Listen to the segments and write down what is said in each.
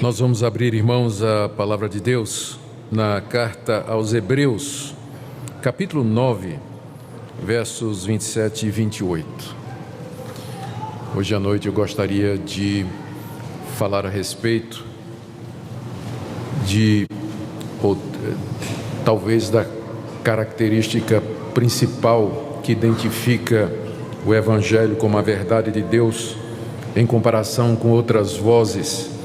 Nós vamos abrir, irmãos, a palavra de Deus na carta aos Hebreus, capítulo 9, versos 27 e 28. Hoje à noite eu gostaria de falar a respeito talvez da característica principal que identifica o Evangelho como a verdade de Deus em comparação com outras vozes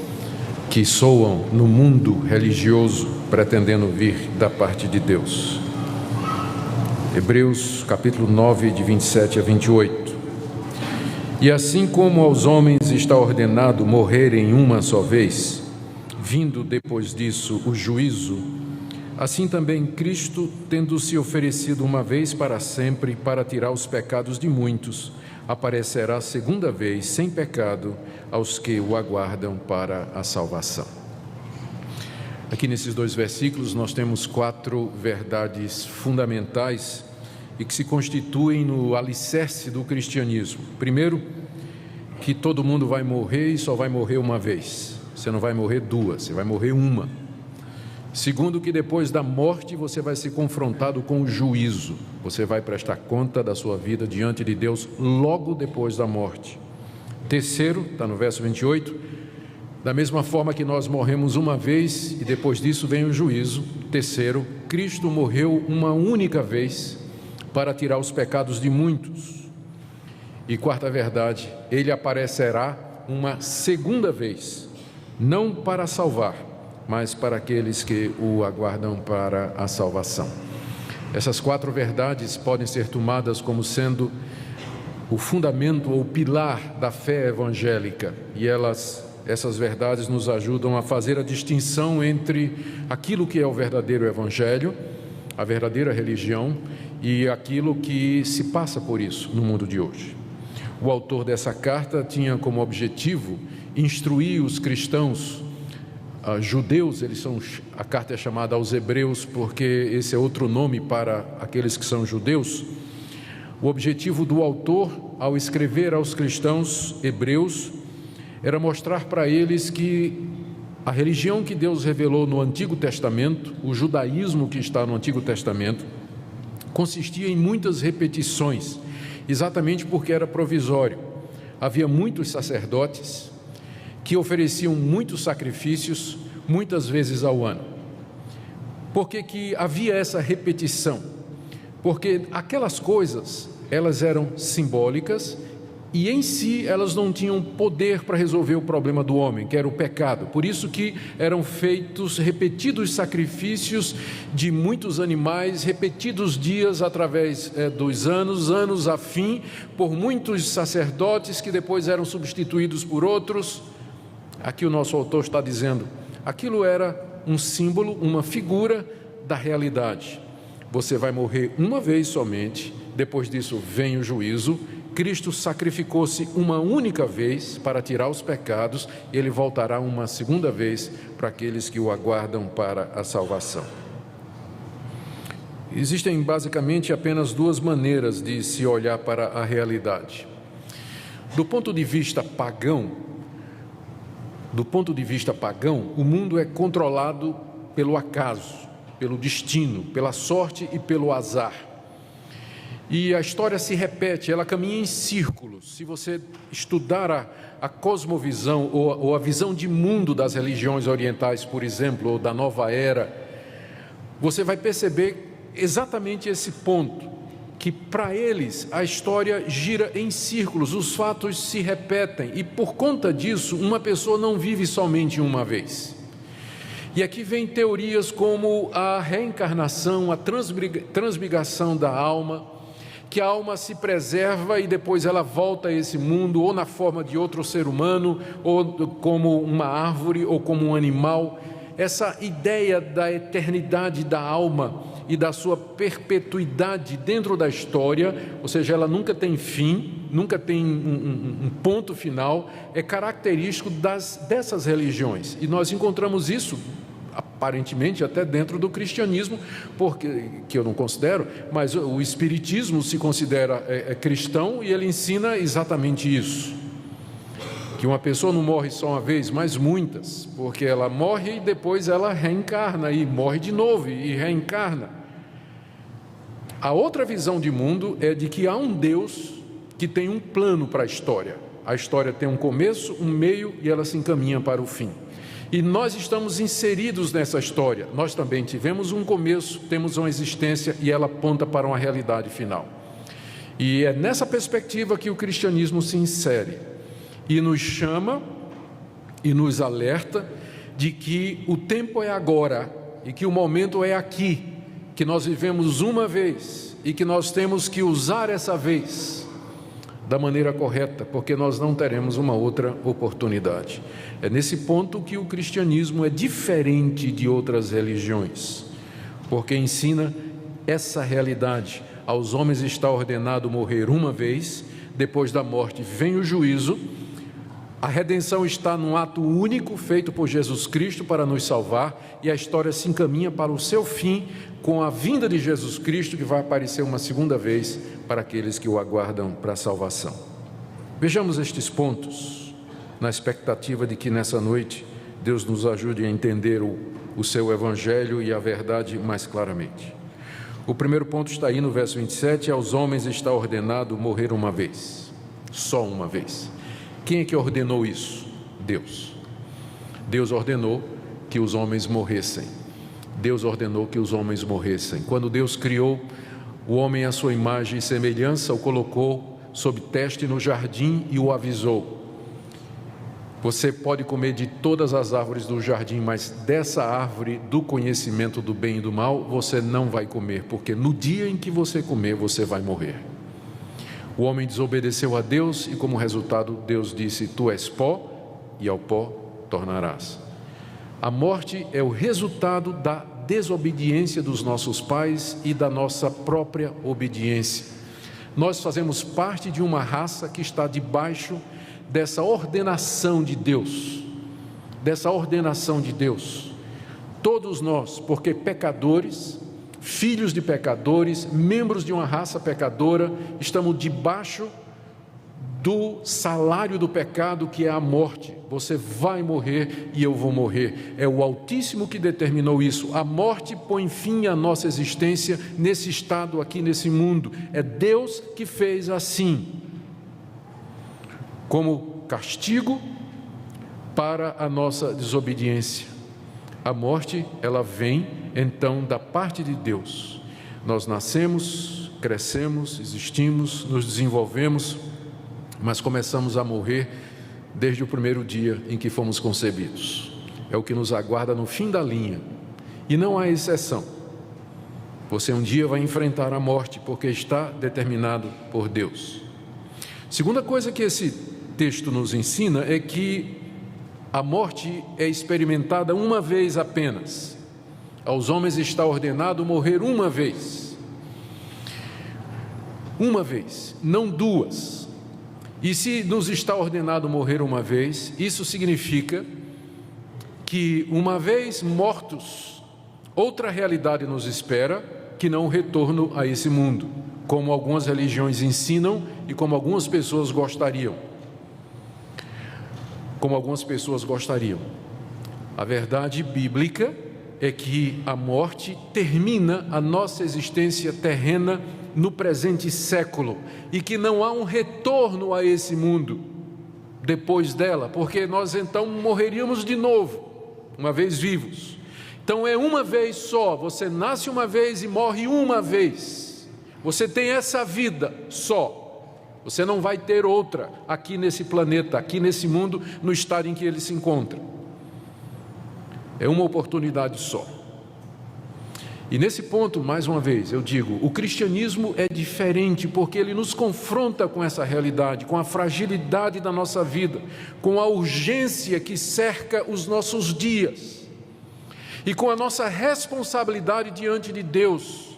que soam no mundo religioso pretendendo vir da parte de Deus. Hebreus capítulo 9, de 27 a 28. E assim como aos homens está ordenado morrerem uma só vez, vindo depois disso o juízo, assim também Cristo, tendo se oferecido uma vez para sempre para tirar os pecados de muitos, aparecerá segunda vez sem pecado aos que o aguardam para a salvação. Aqui nesses dois versículos nós temos 4 verdades fundamentais e que se constituem no alicerce do cristianismo. Primeiro, que todo mundo vai morrer e só vai morrer uma vez. Você não vai morrer 2, você vai morrer uma. Segundo, que depois da morte você vai ser confrontado com o juízo. Você vai prestar conta da sua vida diante de Deus logo depois da morte. Terceiro, está no verso 28, da mesma forma que nós morremos uma vez e depois disso vem o juízo. Terceiro, Cristo morreu uma única vez para tirar os pecados de muitos. E quarta verdade, Ele aparecerá uma segunda vez, não para salvar, mas para aqueles que o aguardam para a salvação. Essas 4 verdades podem ser tomadas como sendo o fundamento ou pilar da fé evangélica, e essas verdades nos ajudam a fazer a distinção entre aquilo que é o verdadeiro evangelho, a verdadeira religião, e aquilo que se passa por isso no mundo de hoje. O autor dessa carta tinha como objetivo instruir os cristãos judeus. A carta é chamada aos Hebreus porque esse é outro nome para aqueles que são judeus. O objetivo do autor, ao escrever aos cristãos hebreus, era mostrar para eles que a religião que Deus revelou no Antigo Testamento, o judaísmo que está no Antigo Testamento, consistia em muitas repetições, exatamente porque era provisório. Havia muitos sacerdotes que ofereciam muitos sacrifícios, muitas vezes ao ano. Por que havia essa repetição? Porque aquelas coisas, elas eram simbólicas e em si elas não tinham poder para resolver o problema do homem, que era o pecado. Por isso que eram feitos repetidos sacrifícios de muitos animais, repetidos dias através dos anos a fim, por muitos sacerdotes que depois eram substituídos por outros. Aqui o nosso autor está dizendo, aquilo era um símbolo, uma figura da realidade. Você vai morrer uma vez somente, depois disso vem o juízo. Cristo sacrificou-se uma única vez para tirar os pecados, e Ele voltará uma segunda vez para aqueles que o aguardam para a salvação. Existem basicamente apenas 2 maneiras de se olhar para a realidade. Do ponto de vista pagão, o mundo é controlado pelo acaso, pelo destino, pela sorte e pelo azar. E a história se repete, ela caminha em círculos. Se você estudar a cosmovisão ou a visão de mundo das religiões orientais, por exemplo, ou da nova era, você vai perceber exatamente esse ponto, que para eles a história gira em círculos, os fatos se repetem, e por conta disso uma pessoa não vive somente uma vez. E aqui vem teorias como a reencarnação, a transmigração da alma, que a alma se preserva e depois ela volta a esse mundo, ou na forma de outro ser humano, ou como uma árvore, ou como um animal. Essa ideia da eternidade da alma e da sua perpetuidade dentro da história, ou seja, ela nunca tem fim, nunca tem um ponto final, é característico dessas religiões. E nós encontramos isso aparentemente até dentro do cristianismo, porque, que eu não considero, mas o espiritismo se considera cristão e ele ensina exatamente isso, que uma pessoa não morre só uma vez, mas muitas, porque ela morre e depois ela reencarna, e morre de novo e reencarna. A outra visão de mundo é de que há um Deus que tem um plano para a história. A história tem um começo, um meio e ela se encaminha para o fim. E nós estamos inseridos nessa história. Nós também tivemos um começo, temos uma existência e ela aponta para uma realidade final. E é nessa perspectiva que o cristianismo se insere e nos chama e nos alerta de que o tempo é agora e que o momento é aqui, que nós vivemos uma vez e que nós temos que usar essa vez da maneira correta, porque nós não teremos uma outra oportunidade. É nesse ponto que o cristianismo é diferente de outras religiões, porque ensina essa realidade. Aos homens está ordenado morrer uma vez, depois da morte vem o juízo. A redenção está num ato único feito por Jesus Cristo para nos salvar, e a história se encaminha para o seu fim com a vinda de Jesus Cristo, que vai aparecer uma segunda vez para aqueles que o aguardam para a salvação. Vejamos estes pontos, na expectativa de que nessa noite Deus nos ajude a entender o seu evangelho e a verdade mais claramente. O primeiro ponto está aí no verso 27, aos homens está ordenado morrer uma vez, só uma vez. Quem é que ordenou isso? Deus. Deus ordenou que os homens morressem. Deus ordenou que os homens morressem. Quando Deus criou o homem à sua imagem e semelhança, o colocou sob teste no jardim e o avisou: você pode comer de todas as árvores do jardim, mas dessa árvore do conhecimento do bem e do mal, você não vai comer, porque no dia em que você comer, você vai morrer. O homem desobedeceu a Deus e, como resultado, Deus disse: tu és pó e ao pó tornarás. A morte é o resultado da desobediência dos nossos pais e da nossa própria obediência. Nós fazemos parte de uma raça que está debaixo dessa ordenação de Deus, Todos nós, porque pecadores, filhos de pecadores, membros de uma raça pecadora, estamos debaixo do salário do pecado, que é a morte. Você vai morrer e eu vou morrer. É o Altíssimo que determinou isso. A morte põe fim à nossa existência nesse estado aqui, nesse mundo. É Deus que fez assim, como castigo para a nossa desobediência. A morte, ela vem então da parte de Deus. Nós nascemos, crescemos, existimos, nos desenvolvemos, mas começamos a morrer desde o primeiro dia em que fomos concebidos. É o que nos aguarda no fim da linha, e não há exceção. Você um dia vai enfrentar a morte, porque está determinado por Deus. Segunda coisa que esse texto nos ensina é que a morte é experimentada uma vez apenas. Aos homens está ordenado morrer uma vez, não duas. E se nos está ordenado morrer uma vez, isso significa que, uma vez mortos, outra realidade nos espera, que não o retorno a esse mundo, como algumas religiões ensinam e como algumas pessoas gostariam. A verdade bíblica é que a morte termina a nossa existência terrena no presente século, e que não há um retorno a esse mundo depois dela, porque nós então morreríamos de novo, uma vez vivos. Então é uma vez só, você nasce uma vez e morre uma vez. Você tem essa vida só, você não vai ter outra aqui nesse planeta, aqui nesse mundo, no estado em que ele se encontra. É uma oportunidade só. E nesse ponto, mais uma vez, eu digo, o cristianismo é diferente, porque ele nos confronta com essa realidade, com a fragilidade da nossa vida, com a urgência que cerca os nossos dias, e com a nossa responsabilidade diante de Deus,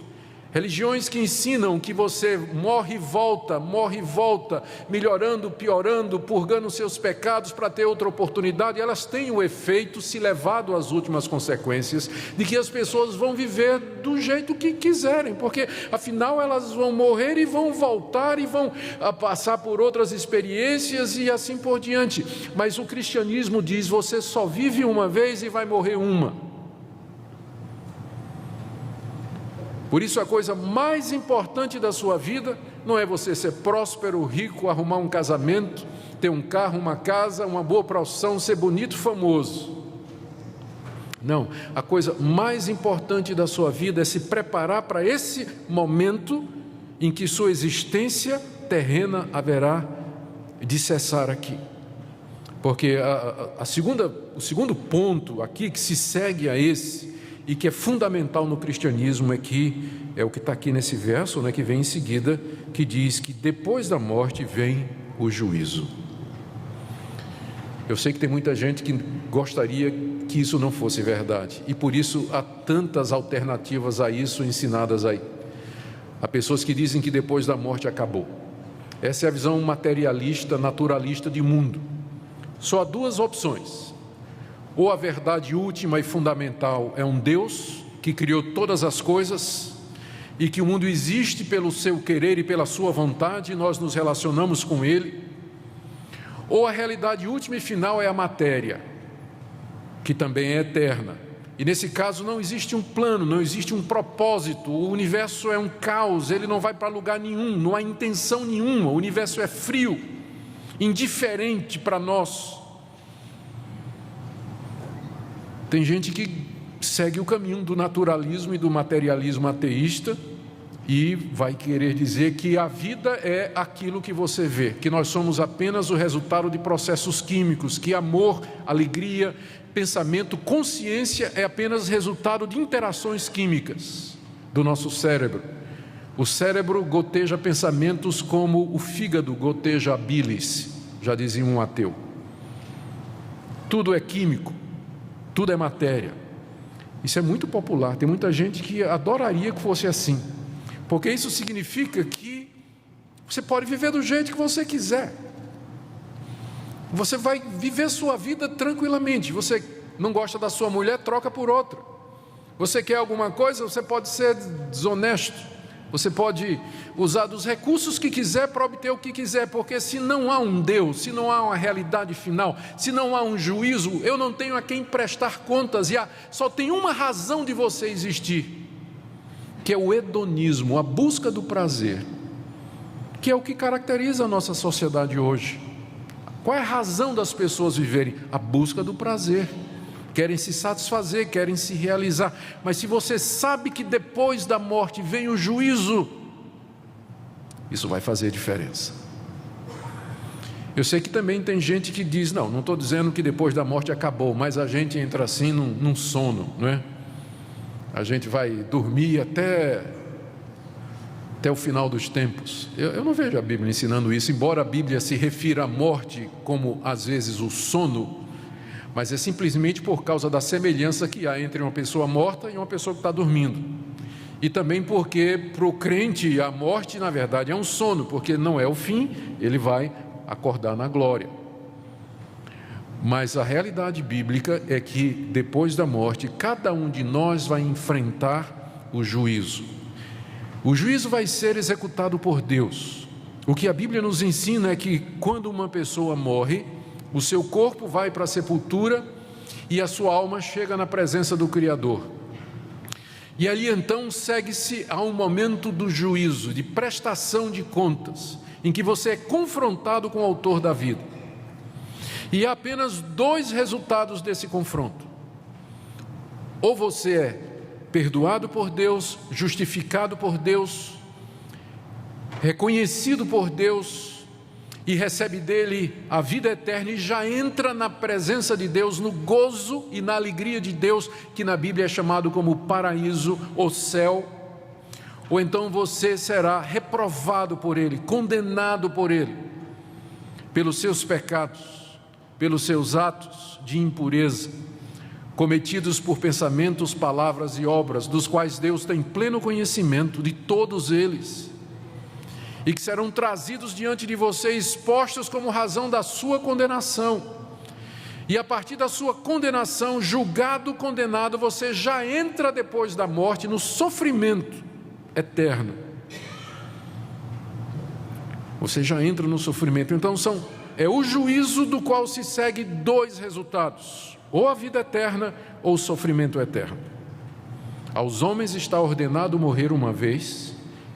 Religiões que ensinam que você morre e volta, melhorando, piorando, purgando seus pecados para ter outra oportunidade, elas têm o efeito, se levado às últimas consequências, de que as pessoas vão viver do jeito que quiserem, porque afinal elas vão morrer e vão voltar e vão passar por outras experiências e assim por diante. Mas o cristianismo diz: você só vive uma vez e vai morrer uma. Por isso a coisa mais importante da sua vida não é você ser próspero, rico, arrumar um casamento, ter um carro, uma casa, uma boa profissão, ser bonito, famoso. Não, a coisa mais importante da sua vida é se preparar para esse momento em que sua existência terrena haverá de cessar aqui. Porque o segundo ponto aqui que se segue a esse, e que é fundamental no cristianismo, é o que está aqui nesse verso, né, que vem em seguida, que diz que depois da morte vem o juízo. Eu sei que tem muita gente que gostaria que isso não fosse verdade, e por isso há tantas alternativas a isso ensinadas aí. Há pessoas que dizem que depois da morte acabou. Essa é a visão materialista, naturalista de mundo. Só há duas opções: ou a verdade última e fundamental é um Deus que criou todas as coisas e que o mundo existe pelo seu querer e pela sua vontade, e nós nos relacionamos com Ele. Ou a realidade última e final é a matéria, que também é eterna. E nesse caso não existe um plano, não existe um propósito, o universo é um caos, ele não vai para lugar nenhum, não há intenção nenhuma, o universo é frio, indiferente para nós. Tem gente que segue o caminho do naturalismo e do materialismo ateísta e vai querer dizer que a vida é aquilo que você vê, que nós somos apenas o resultado de processos químicos, que amor, alegria, pensamento, consciência é apenas resultado de interações químicas do nosso cérebro. O cérebro goteja pensamentos como o fígado goteja a bilis, já dizia um ateu. Tudo é químico. Tudo é matéria. Isso é muito popular. Tem muita gente que adoraria que fosse assim, porque isso significa que você pode viver do jeito que você quiser. Você vai viver sua vida tranquilamente. Você não gosta da sua mulher, troca por outra. Você quer alguma coisa, você pode ser desonesto. Você pode usar dos recursos que quiser para obter o que quiser, porque se não há um Deus, se não há uma realidade final, se não há um juízo, eu não tenho a quem prestar contas, e só tem uma razão de você existir, que é o hedonismo, a busca do prazer, que é o que caracteriza a nossa sociedade hoje. Qual é a razão das pessoas viverem? A busca do prazer. Querem se satisfazer, querem se realizar. Mas se você sabe que depois da morte vem o juízo, isso vai fazer diferença. Eu sei que também tem gente que diz: não estou dizendo que depois da morte acabou, mas a gente entra assim num sono, não é? A gente vai dormir até o final dos tempos. Eu não vejo a Bíblia ensinando isso, embora a Bíblia se refira à morte como às vezes o sono, mas é simplesmente por causa da semelhança que há entre uma pessoa morta e uma pessoa que está dormindo. E também porque para o crente a morte na verdade é um sono, porque não é o fim, ele vai acordar na glória. Mas a realidade bíblica é que depois da morte cada um de nós vai enfrentar o juízo. O juízo vai ser executado por Deus. O que a Bíblia nos ensina é que quando uma pessoa morre, o seu corpo vai para a sepultura e a sua alma chega na presença do Criador. E ali então segue-se a um momento do juízo, de prestação de contas, em que você é confrontado com o autor da vida. E há apenas dois resultados desse confronto: ou você é perdoado por Deus, justificado por Deus, reconhecido por Deus, e recebe dele a vida eterna e já entra na presença de Deus, no gozo e na alegria de Deus, que na Bíblia é chamado como paraíso ou céu. Ou então você será reprovado por ele, condenado por ele, pelos seus pecados, pelos seus atos de impureza, cometidos por pensamentos, palavras e obras, dos quais Deus tem pleno conhecimento de todos eles, e que serão trazidos diante de você, expostos como razão da sua condenação. E a partir da sua condenação, julgado, condenado, você já entra depois da morte no sofrimento eterno. Você já entra no sofrimento. Então é o juízo do qual se segue dois resultados: ou a vida eterna ou o sofrimento eterno. Aos homens está ordenado morrer uma vez,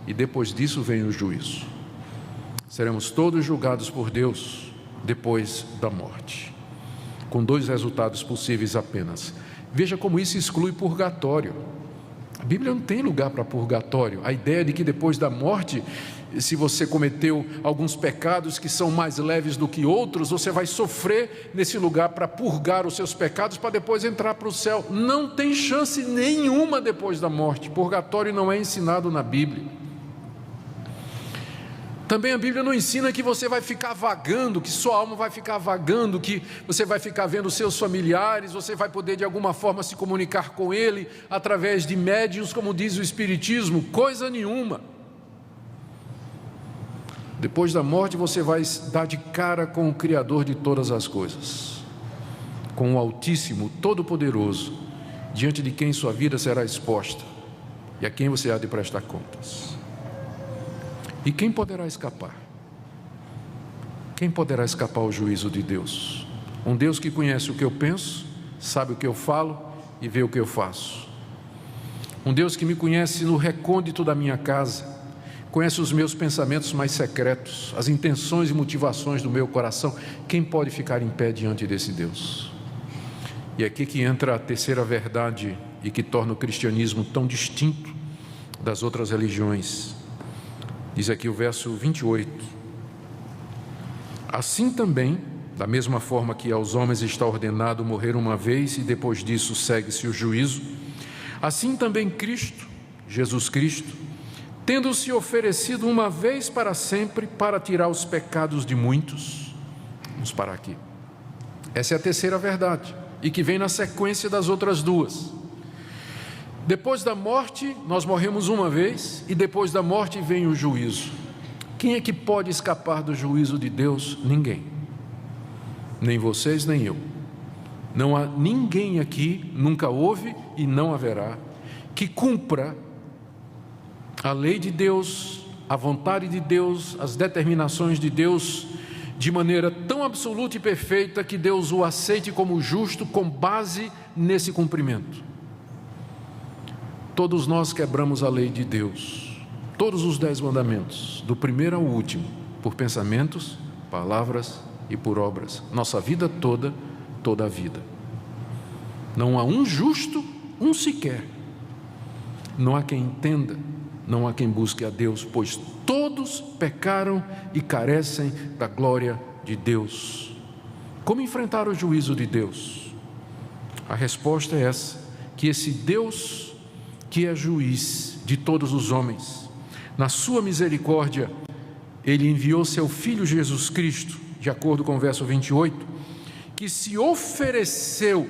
e depois disso vem o juízo. Seremos todos julgados por Deus depois da morte, com dois resultados possíveis apenas. Veja como isso exclui purgatório. A Bíblia não tem lugar para purgatório. A ideia de que depois da morte, se você cometeu alguns pecados que são mais leves do que outros, você vai sofrer nesse lugar para purgar os seus pecados, para depois entrar para o céu. Não tem chance nenhuma depois da morte. Purgatório não é ensinado na Bíblia. Também a Bíblia não ensina que você vai ficar vagando, que sua alma vai ficar vagando, que você vai ficar vendo seus familiares, você vai poder de alguma forma se comunicar com ele através de médiuns, como diz o Espiritismo. Coisa nenhuma. Depois da morte você vai dar de cara com o Criador de todas as coisas, com o Altíssimo, Todo-Poderoso, diante de quem sua vida será exposta e a quem você há de prestar contas. E quem poderá escapar? Quem poderá escapar ao juízo de Deus? Um Deus que conhece o que eu penso, sabe o que eu falo e vê o que eu faço. Um Deus que me conhece no recôndito da minha casa, conhece os meus pensamentos mais secretos, as intenções e motivações do meu coração. Quem pode ficar em pé diante desse Deus? E é aqui que entra a terceira verdade e que torna o cristianismo tão distinto das outras religiões. Diz aqui o verso 28: assim também, da mesma forma que aos homens está ordenado morrer uma vez e depois disso segue-se o juízo, assim também Cristo, Jesus Cristo, tendo se oferecido uma vez para sempre para tirar os pecados de muitos. Vamos parar aqui. Essa é a terceira verdade, e que vem na sequência das outras duas. Depois da morte, nós morremos uma vez, e depois da morte vem o juízo. Quem é que pode escapar do juízo de Deus? Ninguém. Nem vocês, nem eu. Não há ninguém aqui, nunca houve e não haverá, que cumpra a lei de Deus, a vontade de Deus, as determinações de Deus, de maneira tão absoluta e perfeita que Deus o aceite como justo com base nesse cumprimento. Todos nós quebramos a lei de Deus, todos os 10 mandamentos, do primeiro ao último, por pensamentos, palavras e por obras. Nossa vida toda, toda a vida. Não há um justo, um sequer. Não há quem entenda, não há quem busque a Deus, pois todos pecaram e carecem da glória de Deus. Como enfrentar o juízo de Deus? A resposta é essa: que esse Deus, que é juiz de todos os homens, na sua misericórdia, Ele enviou seu Filho Jesus Cristo, de acordo com o verso 28, que se ofereceu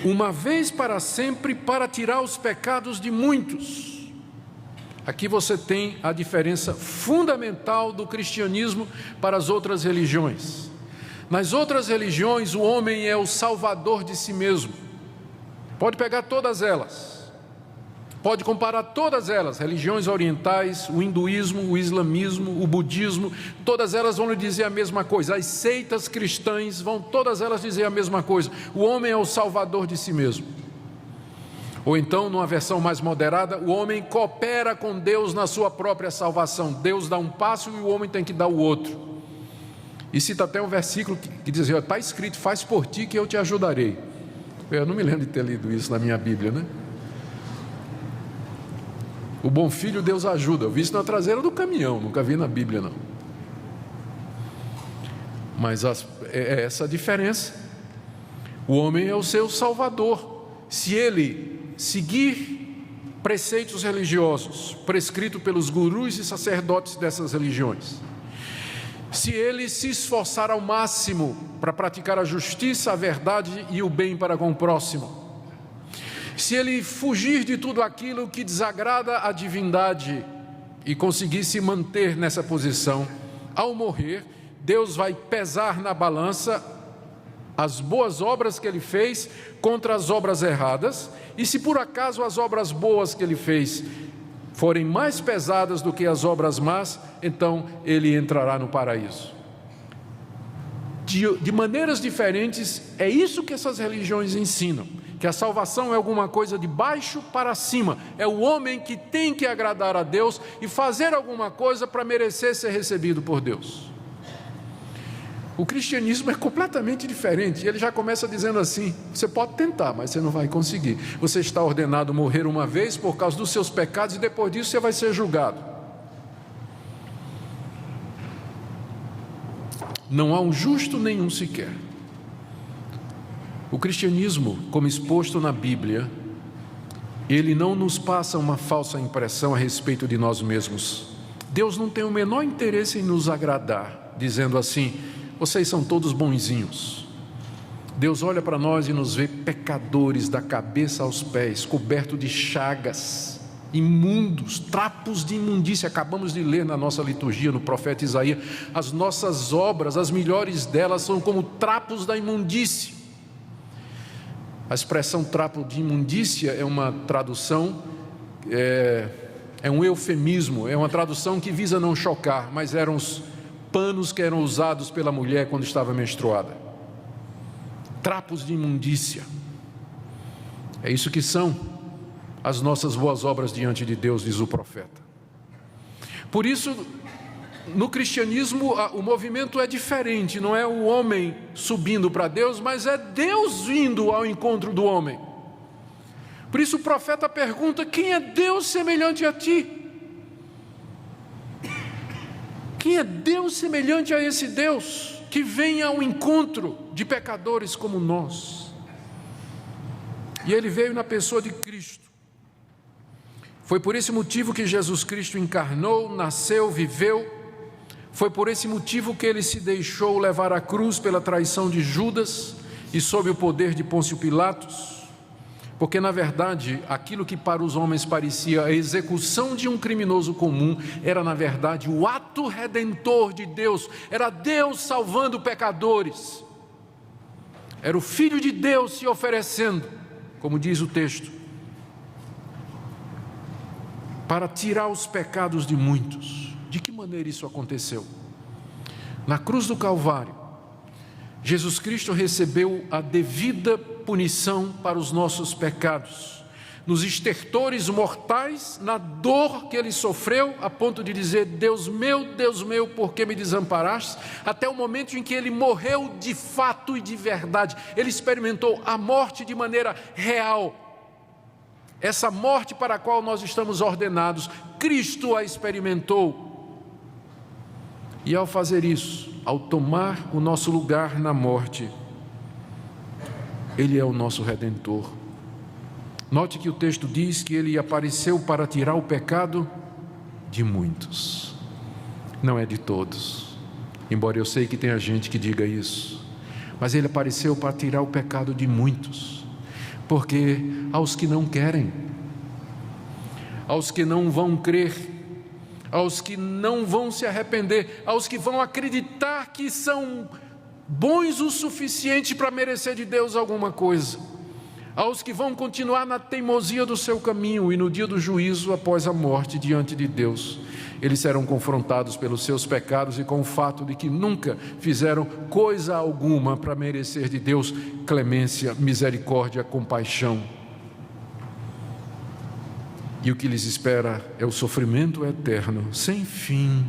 uma vez para sempre para tirar os pecados de muitos. Aqui você tem a diferença fundamental do cristianismo para as outras religiões. Nas outras religiões, o homem é o salvador de si mesmo. Pode pegar todas elas, pode comparar todas elas, religiões orientais, o hinduísmo, o islamismo, o budismo, todas elas vão lhe dizer a mesma coisa. As seitas cristãs vão todas elas dizer a mesma coisa: o homem é o salvador de si mesmo. Ou então, numa versão mais moderada, o homem coopera com Deus na sua própria salvação. Deus dá um passo e o homem tem que dar o outro. E cita até um versículo que diz: está escrito, faz por ti que eu te ajudarei. Eu não me lembro de ter lido isso na minha Bíblia, né? O bom filho Deus ajuda. Eu vi isso na traseira do caminhão, nunca vi na Bíblia não. Mas é essa a diferença. O homem é o seu salvador. Se ele seguir preceitos religiosos prescritos pelos gurus e sacerdotes dessas religiões, se ele se esforçar ao máximo para praticar a justiça, a verdade e o bem para com o próximo, se ele fugir de tudo aquilo que desagrada a divindade e conseguir se manter nessa posição, ao morrer, Deus vai pesar na balança as boas obras que ele fez contra as obras erradas, e se por acaso as obras boas que ele fez forem mais pesadas do que as obras más, então ele entrará no paraíso. De maneiras diferentes, é isso que essas religiões ensinam, que a salvação é alguma coisa de baixo para cima, é o homem que tem que agradar a Deus e fazer alguma coisa para merecer ser recebido por Deus. O cristianismo é completamente diferente. Ele já começa dizendo assim: você pode tentar, mas você não vai conseguir. Você está ordenado a morrer uma vez por causa dos seus pecados, e depois disso você vai ser julgado. Não há um justo nenhum sequer. O cristianismo, como exposto na Bíblia, ele não nos passa uma falsa impressão a respeito de nós mesmos. Deus não tem o menor interesse em nos agradar, dizendo assim: vocês são todos bonzinhos. Deus olha para nós e nos vê pecadores da cabeça aos pés, cobertos de chagas, imundos, trapos de imundícia. Acabamos de ler na nossa liturgia, no profeta Isaías, as nossas obras, as melhores delas, são como trapos da imundícia. A expressão trapo de imundícia é uma tradução, é um eufemismo, é uma tradução que visa não chocar, mas eram os panos que eram usados pela mulher quando estava menstruada. Trapos de imundícia. É isso que são as nossas boas obras diante de Deus, diz o profeta. Por isso, no cristianismo, o movimento é diferente. Não é o homem subindo para Deus, mas é Deus vindo ao encontro do homem. Por isso o profeta pergunta: quem é Deus semelhante a ti? Quem é Deus semelhante a esse Deus que vem ao encontro de pecadores como nós? E ele veio na pessoa de Cristo. Foi por esse motivo que Jesus Cristo encarnou, nasceu, viveu. Foi por esse motivo que ele se deixou levar à cruz pela traição de Judas e sob o poder de Pôncio Pilatos. Porque, na verdade, aquilo que para os homens parecia a execução de um criminoso comum, era, na verdade, o ato redentor de Deus. Era Deus salvando pecadores. Era o Filho de Deus se oferecendo, como diz o texto, para tirar os pecados de muitos. De que maneira isso aconteceu? Na cruz do Calvário, Jesus Cristo recebeu a devida punição para os nossos pecados, nos estertores mortais, na dor que ele sofreu, a ponto de dizer: Deus meu, por que me desamparaste? Até o momento em que ele morreu de fato e de verdade. Ele experimentou a morte de maneira real. Essa morte para a qual nós estamos ordenados, Cristo a experimentou. E ao fazer isso, ao tomar o nosso lugar na morte, Ele é o nosso Redentor. Note que o texto diz que Ele apareceu para tirar o pecado de muitos, não é de todos, embora eu sei que tenha gente que diga isso, mas Ele apareceu para tirar o pecado de muitos, porque aos que não querem, aos que não vão crer, aos que não vão se arrepender, aos que vão acreditar que são bons o suficiente para merecer de Deus alguma coisa, aos que vão continuar na teimosia do seu caminho, e no dia do juízo, após a morte diante de Deus, eles serão confrontados pelos seus pecados e com o fato de que nunca fizeram coisa alguma para merecer de Deus clemência, misericórdia, compaixão. E o que lhes espera é o sofrimento eterno, sem fim.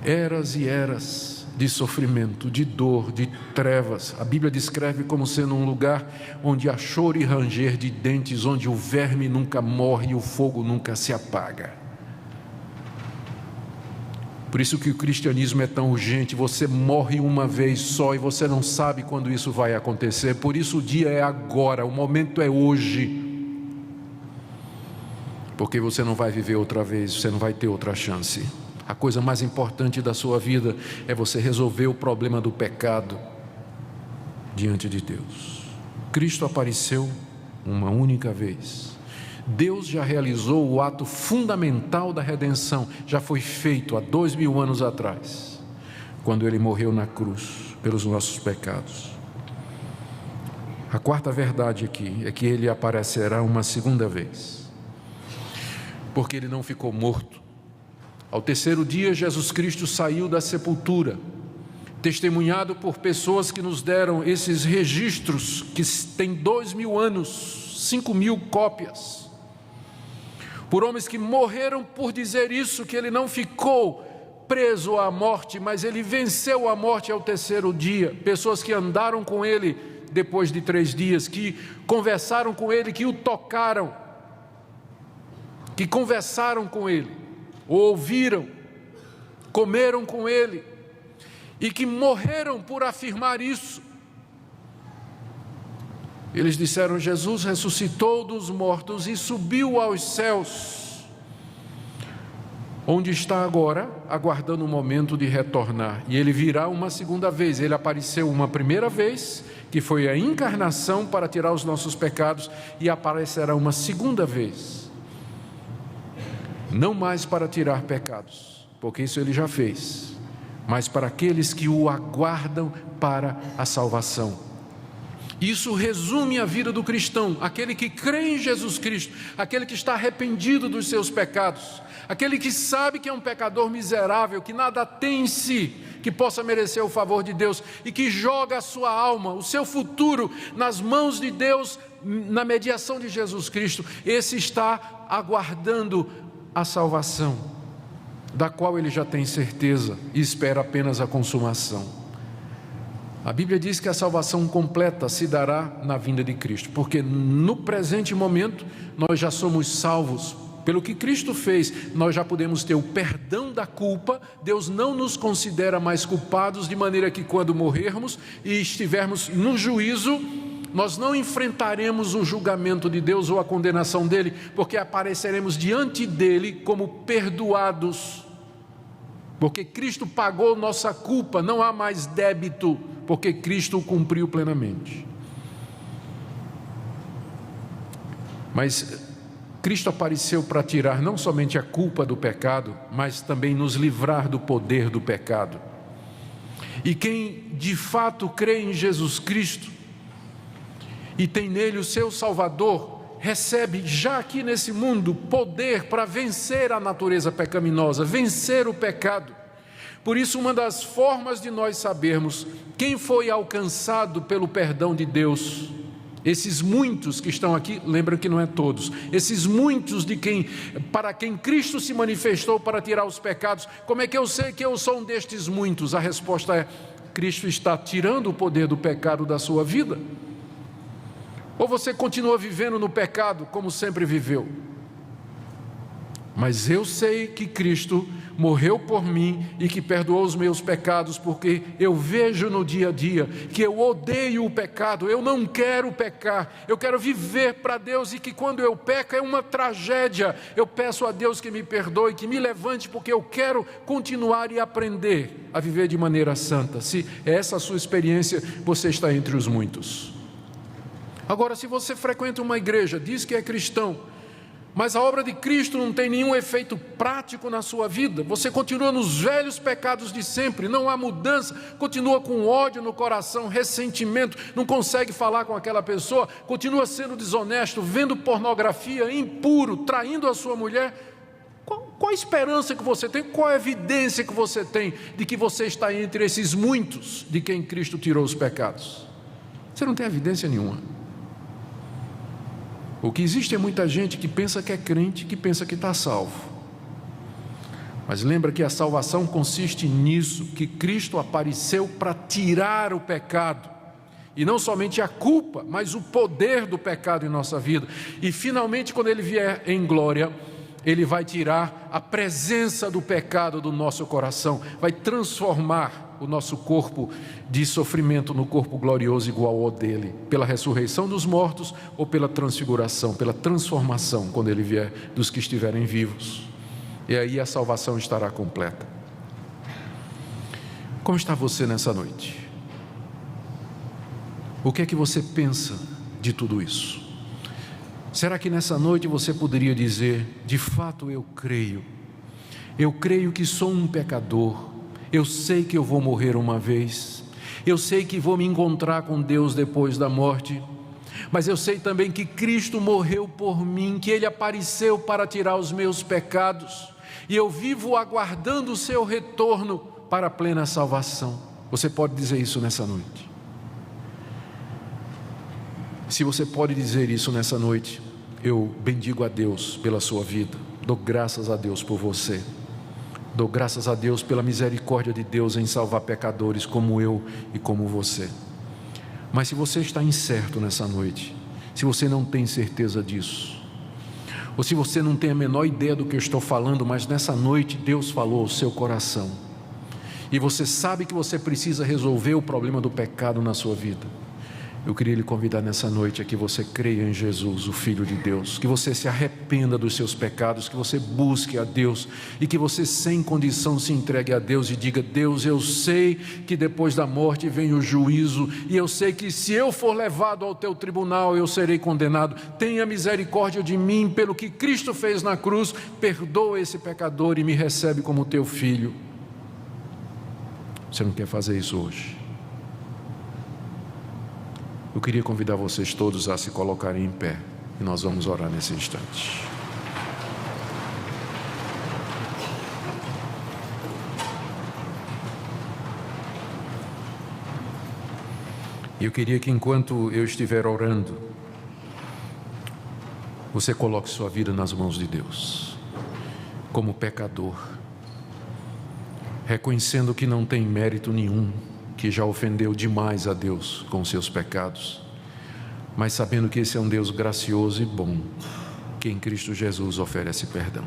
Eras e eras de sofrimento, de dor, de trevas. A Bíblia descreve como sendo um lugar onde há choro e ranger de dentes, onde o verme nunca morre e o fogo nunca se apaga. Por isso que o cristianismo é tão urgente. Você morre uma vez só e você não sabe quando isso vai acontecer. Por isso o dia é agora, o momento é hoje. Porque você não vai viver outra vez, você não vai ter outra chance. A coisa mais importante da sua vida é você resolver o problema do pecado diante de Deus. Cristo apareceu uma única vez. Deus já realizou o ato fundamental da redenção, já foi feito há 2000 anos atrás, quando Ele morreu na cruz pelos nossos pecados. A quarta verdade aqui é que Ele aparecerá uma segunda vez, porque Ele não ficou morto. Ao terceiro dia, Jesus Cristo saiu da sepultura, testemunhado por pessoas que nos deram esses registros, que têm 2000 anos, 5000 cópias, por homens que morreram por dizer isso, que Ele não ficou preso à morte, mas Ele venceu a morte ao terceiro dia. Pessoas que andaram com Ele depois de 3 dias, que conversaram com Ele, que o tocaram, que conversaram com Ele, o ouviram, comeram com Ele, e que morreram por afirmar isso. Eles disseram: Jesus ressuscitou dos mortos e subiu aos céus, onde está agora, aguardando o momento de retornar. E Ele virá uma segunda vez. Ele apareceu uma primeira vez, que foi a encarnação para tirar os nossos pecados, e aparecerá uma segunda vez, não mais para tirar pecados, porque isso Ele já fez, mas para aqueles que o aguardam para a salvação. Isso resume a vida do cristão, aquele que crê em Jesus Cristo, aquele que está arrependido dos seus pecados, aquele que sabe que é um pecador miserável, que nada tem em si que possa merecer o favor de Deus, e que joga a sua alma, o seu futuro nas mãos de Deus, na mediação de Jesus Cristo. Esse está aguardando a salvação, da qual ele já tem certeza e espera apenas a consumação. A Bíblia diz que a salvação completa se dará na vinda de Cristo, porque no presente momento nós já somos salvos. Pelo que Cristo fez, nós já podemos ter o perdão da culpa. Deus não nos considera mais culpados, de maneira que quando morrermos e estivermos no juízo, nós não enfrentaremos o julgamento de Deus ou a condenação dele, porque apareceremos diante dele como perdoados, porque Cristo pagou nossa culpa. Não há mais débito, porque Cristo o cumpriu plenamente. Mas Cristo apareceu para tirar não somente a culpa do pecado, mas também nos livrar do poder do pecado. E quem de fato crê em Jesus Cristo e tem nele o seu Salvador, recebe já aqui nesse mundo poder para vencer a natureza pecaminosa, vencer o pecado. Por isso, uma das formas de nós sabermos quem foi alcançado pelo perdão de Deus, esses muitos que estão aqui, lembram que não é todos, esses muitos para quem Cristo se manifestou para tirar os pecados, como é que eu sei que eu sou um destes muitos? A resposta é: Cristo está tirando o poder do pecado da sua vida. Ou você continua vivendo no pecado como sempre viveu? Mas eu sei que Cristo morreu por mim e que perdoou os meus pecados, porque eu vejo no dia a dia que eu odeio o pecado, eu não quero pecar, eu quero viver para Deus, e que quando eu peco é uma tragédia. Eu peço a Deus que me perdoe, que me levante, porque eu quero continuar e aprender a viver de maneira santa. Se é essa a sua experiência, você está entre os muitos. Agora, se você frequenta uma igreja, diz que é cristão, mas a obra de Cristo não tem nenhum efeito prático na sua vida, você continua nos velhos pecados de sempre, não há mudança, continua com ódio no coração, ressentimento, não consegue falar com aquela pessoa, continua sendo desonesto, vendo pornografia, impuro, traindo a sua mulher, qual a esperança que você tem, qual a evidência que você tem de que você está entre esses muitos de quem Cristo tirou os pecados? Você não tem evidência nenhuma. O que existe é muita gente que pensa que é crente, que pensa que está salvo. Mas lembra que a salvação consiste nisso, que Cristo apareceu para tirar o pecado, e não somente a culpa, mas o poder do pecado em nossa vida. E finalmente, quando Ele vier em glória, Ele vai tirar a presença do pecado do nosso coração, vai transformar o nosso corpo de sofrimento no corpo glorioso igual ao dele, pela ressurreição dos mortos ou pela transfiguração, pela transformação, quando Ele vier, dos que estiverem vivos. e aí a salvação estará completa. Como está você nessa noite? O que é que você pensa de tudo isso? Será que nessa noite você poderia dizer: de fato eu creio que sou um pecador, eu sei que eu vou morrer uma vez, eu sei que vou me encontrar com Deus depois da morte, mas eu sei também que Cristo morreu por mim, que Ele apareceu para tirar os meus pecados, e eu vivo aguardando o seu retorno para a plena salvação. Você pode dizer isso nessa noite? Se você pode dizer isso nessa noite, eu bendigo a Deus pela sua vida, dou graças a Deus por você, dou graças a Deus pela misericórdia de Deus em salvar pecadores como eu e como você. Mas se você está incerto nessa noite, se você não tem certeza disso, ou se você não tem a menor ideia do que eu estou falando, mas nessa noite Deus falou ao seu coração, e você sabe que você precisa resolver o problema do pecado na sua vida, eu queria lhe convidar nessa noite a que você creia em Jesus, o Filho de Deus, que você se arrependa dos seus pecados, que você busque a Deus, e que você sem condição se entregue a Deus e diga: Deus, eu sei que depois da morte vem o juízo, e eu sei que se eu for levado ao teu tribunal eu serei condenado. Tenha misericórdia de mim pelo que Cristo fez na cruz, perdoa esse pecador e me recebe como teu filho. Você não quer fazer isso hoje? Eu queria convidar vocês todos a se colocarem em pé, e nós vamos orar nesse instante. E eu queria que enquanto eu estiver orando, você coloque sua vida nas mãos de Deus, como pecador, reconhecendo que não tem mérito nenhum, que já ofendeu demais a Deus com seus pecados, mas sabendo que esse é um Deus gracioso e bom, que em Cristo Jesus oferece perdão.